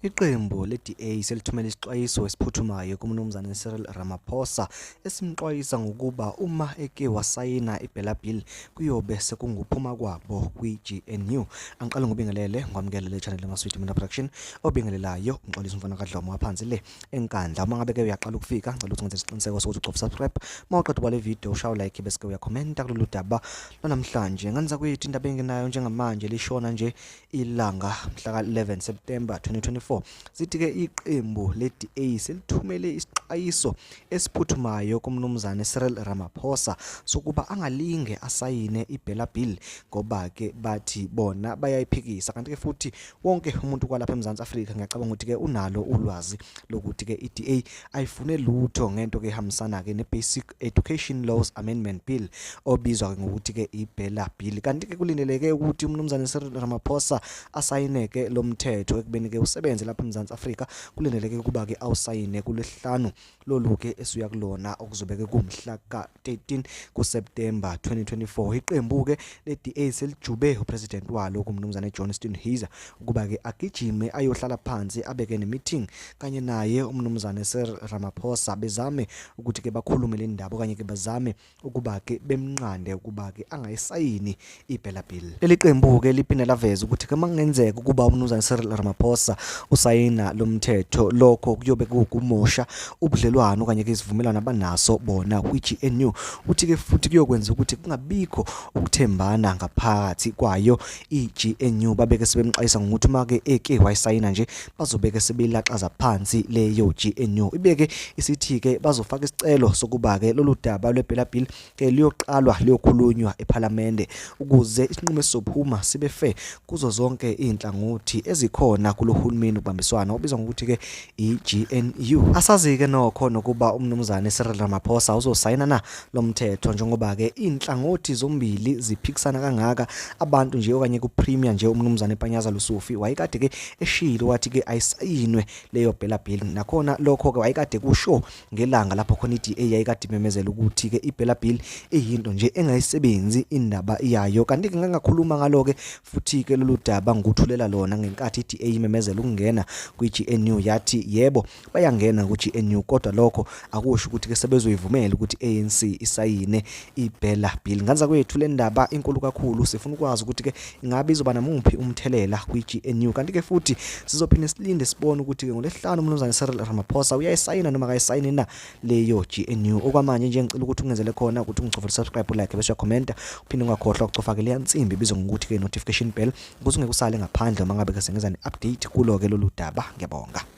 Iqembu le-DA selithumela isixwayiso esiphuthumayo kuMnumzane Cyril Ramaphosa esimxwayisa ngokuba uma eke wasayina iBela Bill kuyobe sekunguphuma kwabo kwi-GNU. Angiqale ngobingelele ngwamukele le channel emaswiti mina production obingelelayo ngixolisa umfana kaDlomo ngaphansi le enkandla. Uma ngabe ke uyaqala ukufika ngicela ukuthi ngenze isiqiniseko sokuthi ucofa subscribe. Mawuqeda kwale video ushaye like bese ke uyakhomenta kulolu daba namhlanje. Ngenza kwethu indaba engenayo njengamanje lishona nje ilanga mhla ka-11 September 2024. Sithi ke iqembu le-DA selithumele isixwayiso esiphuthumayo kuMnumzane Cyril Ramaphosa sokuba angalinge asayine iBela Bill ngoba ke bathi bona bayayiphikisa, kanti ke futhi wonke umuntu kwalapha eMzansi Afrika ngiyacabanga ukuthi ke unalo ulwazi lokuthi ke i-DA ayifune lutho ngento ke ehambisana ke ne-Basic Education Laws Amendment Bill obizwa ngokuthi ke iBela Bill. Kanti ke kulindeleke ukuthi uMnumzane Cyril Ramaphosa asayineke lo mthetho ekubeni ke usebenze lapha eMzansi Afrika. Kulindeleke kuba ke awusayine kuLwesihlanu lolu ke esuya kulona okuzobe ke kumhla ka-13 kuSeptember 2024. Iqembu ke le-DA selijube upresident walo kuMnumzane Johnston Heiser ukuba ke agijime ayohlala phansi abeke ne-meeting kanye naye uMnumzane Cyril Ramaphosa bezame ukuthi ke bakhulume le ndaba kanye ke bazame ukuba ke bemnqande ukuba ke angayisayini iBela Bill. Leli qembu ke liphinde laveza ukuthi ke mangenzeka ukuba uMnumzane Cyril Ramaphosa usayina lo mthetho lokho kuyobe kukumosha ubudlelwano kanye ke isivumelwano abanaso bona kwi-GNU. Uthi ke futhi kuyokwenza ukuthi kungabikho ukuthembana ngaphakathi kwayo i-GNU. Babeke sebemxayisa ngokuthi make eke wayisayina nje bazobeke sebelaxaza phansi leyo GNU. Ibeke isithi ke bazofaka isicelo sokuba ke lolu daba lweBela Bill ke liyoqalwa liyokhulunywa eParliament ukuze isinqumo esizophuma sibe fair kuzo zonke inhlangothi ezikhona kulohulumeni ubambiswana obizwa ngokuthi ke i-GNU. Asazi ke nokho nokuba uMnumzane Cyril Ramaphosa uzosayina na lo mthetho njengoba ke inhlangothi zombili ziphikisana kangaka. Abantu nje okanye ku-premier nje uMnumzane Panyaza Lesufi wayekade ke eshilo wathi ke ayisayinwe leyo Bela Bill, nakhona lokho ke wayekade kusho ngelanga lapho khona i-DA yayikade imemezela ukuthi ke iBela Bill iyinto nje engayisebenzi indaba yayo. Kanti ke ngangakhuluma ngalo ke futhi ke lolu daba nguthulela lona ngenkathi i-DA imemezela ukungena kwi-GNU yathi yebo bayangena ku-GNU, kodwa lokho akusho ukuthi ke sebezoyivumela ukuthi ANC isayine iBela Bill. Nganza kwethu le ndaba inkulu kakhulu, sifuna ukwazi ukuthi ke ingabe izoba namuphi umthelela kwi-GNU. Kanti ke futhi sizophinde silinde sibone ukuthi ke ngoLwesihlanu uMnumzane Cyril Ramaphosa uyayisayina noma akayisayini na leyo GNU. Okwamanje nje ngicela ukuthi ungenzele khona ukuthi ungicofele subscribe, like bese uyakhomenta, uphinde ungakhohlwa ukucofa ke le nsimbi ibizwa ngokuthi ke notification bell ukuze ungeke usale ngaphandle uma ngabe ke sengeza ne-update kulo ke lolu daba. Ngiyabonga.